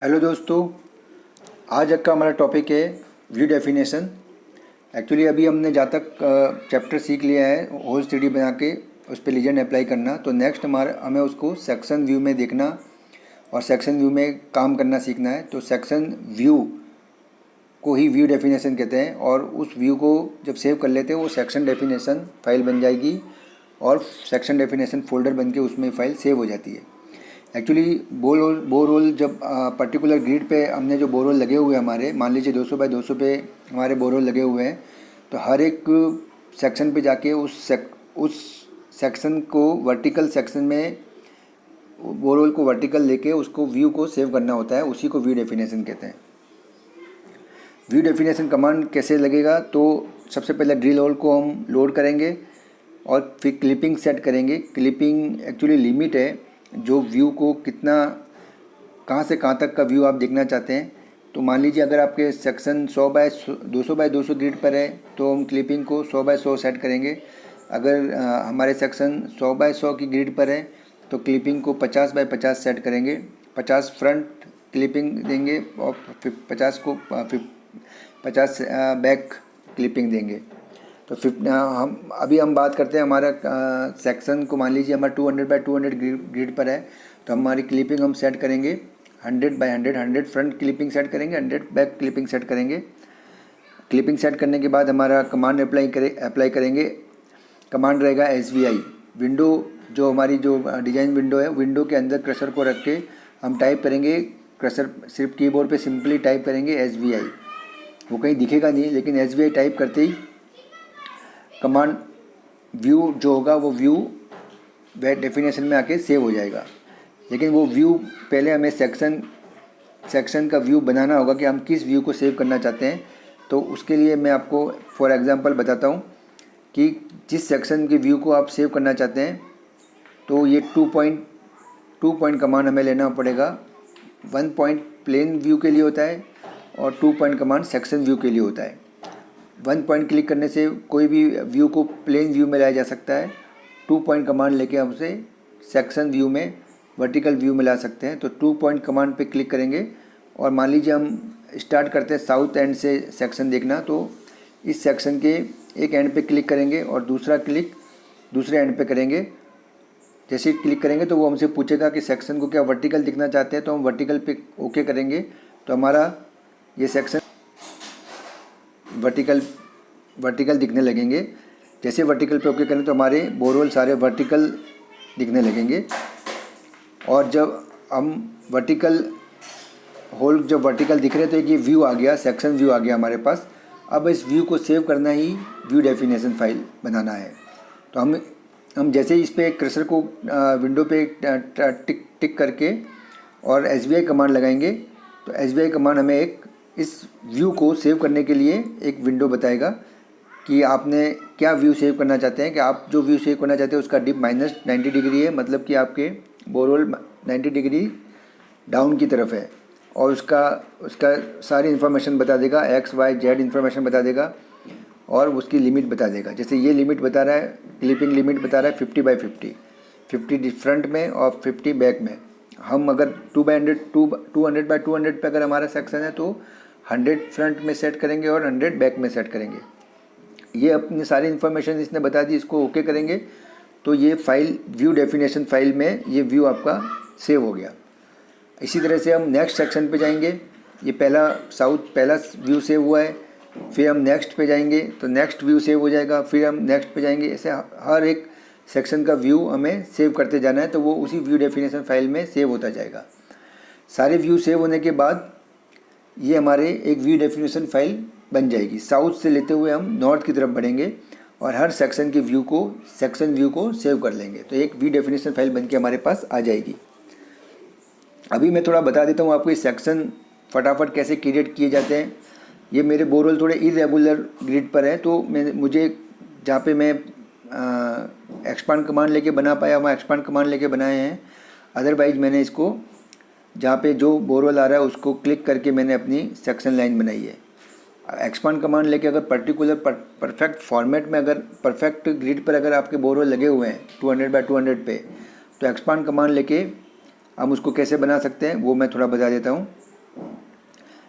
Hello दोस्तों, आज का हमारा टॉपिक है व्यू डेफिनेशन। एक्चुअली अभी हमने जहाँ तक चैप्टर सीख लिया है होल थ्री बना के उस पर लीजेंड अप्लाई करना, तो नेक्स्ट हमें उसको सेक्शन व्यू में देखना और सेक्शन व्यू में काम करना सीखना है। तो सेक्शन व्यू को ही व्यू डेफिनेशन कहते हैं और उस व्यू को जब सेव कर लेते हैं वो सेक्शन डेफिनेशन फाइल बन जाएगी और सेक्शन डेफिनेशन फोल्डर बन के उसमें फाइल सेव हो जाती है। एक्चुअली बोरोल जब पर्टिकुलर ग्रिड पे हमने जो बोरोल लगे हुए हैं हमारे, मान लीजिए 200 बाय 200 पे हमारे बोरोल लगे हुए हैं, तो हर एक सेक्शन पे जाके उस सेक्शन को वर्टिकल सेक्शन में बोरोल को वर्टिकल लेके उसको व्यू को सेव करना होता है, उसी को व्यू डेफिनेशन कहते हैं। व्यू डेफिनेशन कमांड कैसे लगेगा, तो सबसे पहले ड्रिल होल को हम लोड करेंगे और फिर क्लिपिंग सेट करेंगे। क्लिपिंग एक्चुअली लिमिट है जो व्यू को कितना कहाँ से कहाँ तक का व्यू आप देखना चाहते हैं। तो मान लीजिए अगर आपके सेक्शन 200 बाय 200 ग्रिड पर है तो हम क्लिपिंग को 100 बाय 100 सेट करेंगे। अगर हमारे सेक्शन 100 बाय 100 की ग्रिड पर है तो क्लिपिंग को 50 बाय 50 सेट करेंगे। 50 फ्रंट क्लिपिंग देंगे और 50 बैक क्लिपिंग देंगे। तो हम बात करते हैं हमारा सेक्शन को, मान लीजिए हमारा 200 बाय 200 ग्रिड पर है तो हमारी क्लिपिंग हम सेट करेंगे 100 बाय 100। 100 फ्रंट क्लिपिंग सेट करेंगे, 100 बैक क्लिपिंग सेट करेंगे। क्लिपिंग सेट करने के बाद हमारा कमांड अप्लाई करेंगे। कमांड रहेगा SVI। विंडो जो हमारी जो डिज़ाइन विंडो है, विंडो के अंदर क्रशर को रख के हम टाइप करेंगे। क्रशर सिर्फ कीबोर्ड पे सिंपली टाइप करेंगे SVI, वो कहीं दिखेगा नहीं, लेकिन SVI टाइप करते ही कमांड व्यू जो होगा वो व्यू डेफिनेशन में आके सेव हो जाएगा। लेकिन वो व्यू पहले हमें सेक्शन का व्यू बनाना होगा कि हम किस व्यू को सेव करना चाहते हैं। तो उसके लिए मैं आपको फॉर एग्जांपल बताता हूँ कि जिस सेक्शन के व्यू को आप सेव करना चाहते हैं तो ये 2 पॉइंट कमांड हमें लेना पड़ेगा। 1 पॉइंट प्लेन व्यू के लिए होता है और 2 पॉइंट कमांड सेक्शन व्यू के लिए होता है। 1 पॉइंट क्लिक करने से कोई भी व्यू को प्लेन व्यू में लाया जा सकता है। 2 पॉइंट कमांड लेके हम उसे सेक्शन व्यू में वर्टिकल व्यू में ला सकते हैं। तो 2 पॉइंट कमांड पे क्लिक करेंगे और मान लीजिए हम स्टार्ट करते हैं साउथ एंड से सेक्शन देखना, तो इस सेक्शन के एक एंड पे क्लिक करेंगे और दूसरा क्लिक दूसरे एंड पे करेंगे। जैसे क्लिक करेंगे तो वो हमसे पूछेगा कि सेक्शन को क्या वर्टिकल दिखना चाहते हैं, तो हम वर्टिकल पे ओके करेंगे तो हमारा ये सेक्शन वर्टिकल दिखने लगेंगे। जैसे वर्टिकल पे ओके करें तो हमारे बोरोल सारे वर्टिकल दिखने लगेंगे। और जब हम वर्टिकल होल जब वर्टिकल दिख रहे हैं तो एक ये व्यू आ गया, सेक्शन व्यू आ गया हमारे पास। अब इस व्यू को सेव करना ही व्यू डेफिनेशन फाइल बनाना है। तो हम जैसे ही इस पर क्रसर को विंडो पे टिक करके और SVI कमांड लगाएंगे तो SVI कमांड हमें इस व्यू को सेव करने के लिए एक विंडो बताएगा कि आपने क्या व्यू सेव करना चाहते हैं। कि आप जो व्यू सेव करना चाहते हैं उसका डिप -90 डिग्री है, मतलब कि आपके बोरोल 90 डिग्री डाउन की तरफ है और उसका सारी इन्फॉर्मेशन बता देगा, X Y Z इन्फॉर्मेशन बता देगा और उसकी लिमिट बता देगा। जैसे ये लिमिट बता रहा है, क्लिपिंग लिमिट बता रहा है 50 बाय 50, 50 फ्रंट में और 50 बैक में। हम अगर 200 बाय 200 पे अगर हमारा सेक्शन है तो 100 फ्रंट में सेट करेंगे और 100 बैक में सेट करेंगे। ये अपनी सारी इन्फॉर्मेशन इसने बता दी, इसको ओके करेंगे तो ये फाइल व्यू डेफिनेशन फाइल में ये व्यू आपका सेव हो गया। इसी तरह से हम नेक्स्ट सेक्शन पे जाएंगे। ये पहला व्यू सेव हुआ है, फिर हम नेक्स्ट पे जाएंगे तो नेक्स्ट व्यू सेव हो जाएगा, फिर हम नेक्स्ट पे जाएंगे। ऐसे हर एक सेक्शन का व्यू हमें सेव करते जाना है तो वो उसी व्यू डेफिनेशन फाइल में सेव होता जाएगा। सारे व्यू सेव होने के बाद ये हमारे एक व्यू डेफिनेशन फाइल बन जाएगी। साउथ से लेते हुए हम नॉर्थ की तरफ बढ़ेंगे और हर सेक्शन के सेक्शन व्यू को सेव कर लेंगे तो एक व्यू डेफिनेशन फाइल बन के हमारे पास आ जाएगी। अभी मैं थोड़ा बता देता हूँ आपको इस सेक्शन फटाफट कैसे क्रिएट किए जाते हैं। ये मेरे बोरोल थोड़े इरेगुलर ग्रिड पर है तो मुझे जहाँ पे मैं एक्सपांड कमांड लेके बना पाया वहाँ एक्सपांड कमांड लेके बनाए हैं। अदरवाइज मैंने इसको जहाँ पे जो बोरोल आ रहा है उसको क्लिक करके मैंने अपनी सेक्शन लाइन बनाई है। एक्सपांड कमांड लेके अगर पर्टिकुलर परफेक्ट फॉर्मेट में अगर परफेक्ट ग्रिड पर अगर आपके बोरोल लगे हुए हैं 200 बाय 200 पे, तो एक्सपांड कमांड लेके हम उसको कैसे बना सकते हैं वो मैं थोड़ा बता देता हूँ।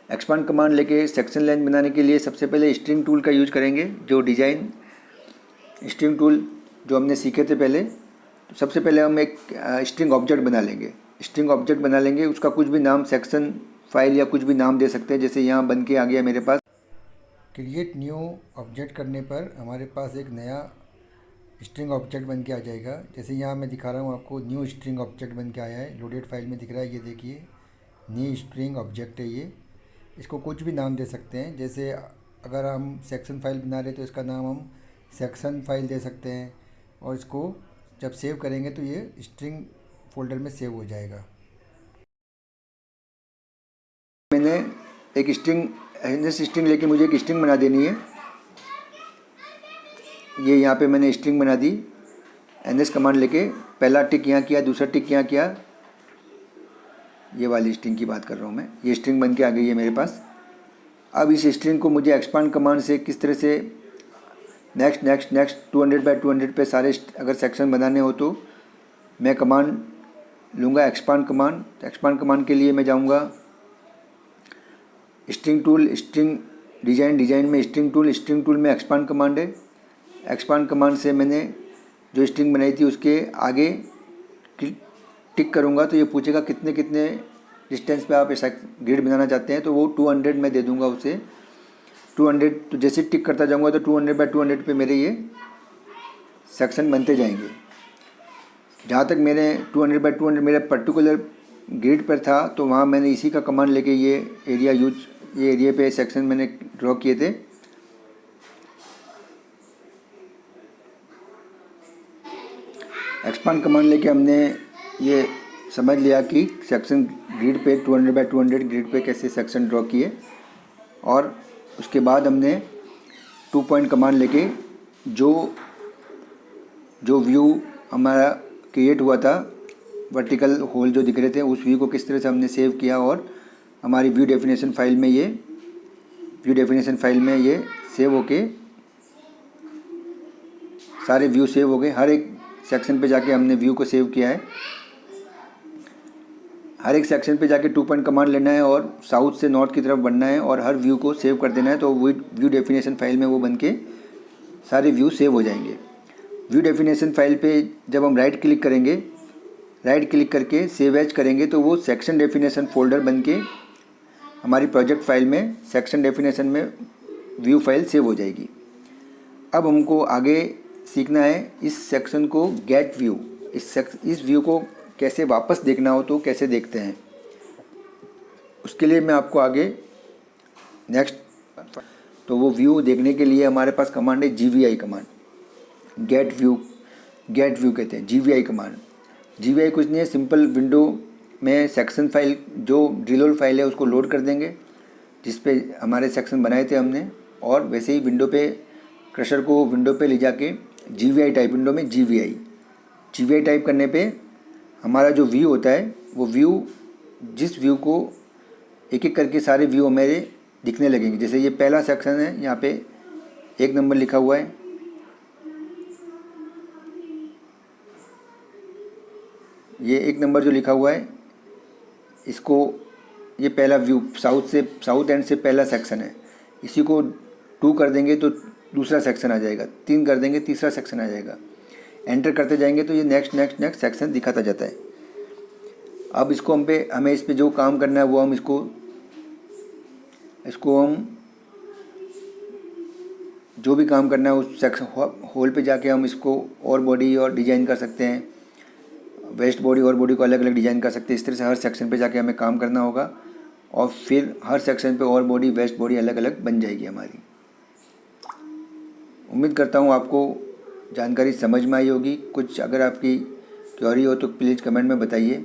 एक्सपांड कमांड लेके सेक्शन लाइन बनाने के लिए सबसे पहले स्ट्रिंग टूल का यूज करेंगे, जो डिज़ाइन स्ट्रिंग टूल जो हमने सीखे थे पहले। तो सबसे पहले हम एक स्ट्रिंग ऑब्जेक्ट बना लेंगे। स्ट्रिंग ऑब्जेक्ट बना लेंगे, उसका कुछ भी नाम, सेक्शन फाइल या कुछ भी नाम दे सकते हैं। जैसे यहाँ बन के आ गया मेरे पास। क्रिएट न्यू ऑब्जेक्ट करने पर हमारे पास एक नया स्ट्रिंग ऑब्जेक्ट बन के आ जाएगा। जैसे यहाँ मैं दिखा रहा हूँ आपको, न्यू स्ट्रिंग ऑब्जेक्ट बन के आया है, लोडेड फाइल में दिख रहा है। ये देखिए न्यू स्ट्रिंग ऑब्जेक्ट है ये। इसको कुछ भी नाम दे सकते हैं। जैसे अगर हम सेक्शन फाइल बना रहे तो इसका नाम हम सेक्शन फाइल दे सकते हैं, और इसको जब सेव करेंगे तो ये स्ट्रिंग फोल्डर में सेव हो जाएगा। मैंने एक स्ट्रिंग लेके मुझे एक स्ट्रिंग बना देनी है। ये यहाँ पे मैंने स्ट्रिंग बना दी। एनएस कमांड लेके पहला टिक यहाँ किया, दूसरा टिक यहाँ किया। ये वाली स्ट्रिंग की बात कर रहा हूँ मैं। ये स्ट्रिंग बन के आ गई है मेरे पास। अब इस स्ट्रिंग को मुझे एक्सपांड कमांड से किस तरह से नेक्स्ट नेक्स्ट नेक्स्ट 200 बाय 200 पे सारे अगर सेक्शन बनाने हो तो मैं कमांड लूँगा एक्सपांड कमांड। तो एक्सपांड कमांड के लिए मैं जाऊँगा स्ट्रिंग टूल, स्ट्रिंग डिज़ाइन में स्ट्रिंग टूल में एक्सपांड कमांड है। एक्सपांड कमांड से मैंने जो स्ट्रिंग बनाई थी उसके आगे टिक करूँगा तो ये पूछेगा कितने कितने डिस्टेंस पे आप ऐसा ग्रिड बनाना चाहते हैं। तो वो 200 मैं दे दूँगा उसे 200। तो जैसे टिक करता जाऊँगा तो 200 बाय 200 पे मेरे ये सेक्शन बनते जाएंगे। जहाँ तक मेरे 200 बाय 200 मेरा पर्टिकुलर ग्रिड पर था तो वहाँ मैंने इसी का कमांड लेके ये एरिया पे सेक्शन मैंने ड्रॉ किए थे। एक्सपांड कमांड लेके हमने ये समझ लिया कि सेक्शन ग्रिड पे 200 बाय 200 ग्रिड पे कैसे सेक्शन ड्रॉ किए। और उसके बाद हमने 2 पॉइंट कमांड लेके जो व्यू हमारा क्रिएट हुआ था, वर्टिकल होल जो दिख रहे थे, उस व्यू को किस तरह से हमने सेव किया। और हमारी व्यू डेफिनेशन फाइल में ये सेव होके सारे व्यू सेव हो गए। हर एक सेक्शन पे जाके हमने व्यू को सेव किया है। हर एक सेक्शन पे जाके 2 पॉइंट कमांड लेना है और साउथ से नॉर्थ की तरफ बढ़ना है और हर व्यू को सेव कर देना है। तो व्यू डेफिनेशन फाइल में वो बन के सारे व्यू सेव हो जाएंगे। व्यू डेफिनेशन फाइल पे जब हम राइट क्लिक करके सेव एज करेंगे तो वो सेक्शन डेफिनेशन फोल्डर बन के हमारी प्रोजेक्ट फाइल में सेक्शन डेफिनेशन में व्यू फाइल सेव हो जाएगी। अब हमको आगे सीखना है इस सेक्शन को गेट व्यू, इस व्यू को कैसे वापस देखना हो तो कैसे देखते हैं। उसके लिए मैं आपको आगे नेक्स्ट, तो वो व्यू देखने के लिए हमारे पास कमांड है GVI कमांड। गेट व्यू कहते हैं GVI कमांड। GVI कुछ नहीं है, सिंपल विंडो में सेक्शन फाइल जो ड्रिल फाइल है उसको लोड कर देंगे जिस पे हमारे सेक्शन बनाए थे हमने। और वैसे ही विंडो पे क्रशर को विंडो पे ले जाके GVI टाइप, विंडो में GVI टाइप करने पे हमारा जो व्यू होता है वो व्यू, जिस व्यू को एक एक करके सारे व्यू हमारे दिखने लगेंगे। जैसे ये पहला सेक्शन है, यहाँ पे 1 नंबर लिखा हुआ है। ये 1 नंबर जो लिखा हुआ है इसको, ये पहला व्यू साउथ एंड से पहला सेक्शन है। इसी को 2 कर देंगे तो दूसरा सेक्शन आ जाएगा, 3 कर देंगे तीसरा सेक्शन आ जाएगा। एंटर करते जाएंगे तो ये नेक्स्ट सेक्शन दिखाता जाता है। अब इसको हमें इस पे जो काम करना है वो हम इसको हम जो भी काम करना है उस सेक्शन होल पे जाके हम इसको और बॉडी और डिज़ाइन कर सकते हैं, वेस्ट बॉडी और बॉडी को अलग अलग डिज़ाइन कर सकते हैं। इस तरह से हर सेक्शन पे जाके हमें काम करना होगा और फिर हर सेक्शन पे और बॉडी वेस्ट बॉडी अलग अलग बन जाएगी हमारी। उम्मीद करता हूँ आपको जानकारी समझ में आई होगी। कुछ अगर आपकी क्वेरी हो तो प्लीज़ कमेंट में बताइए।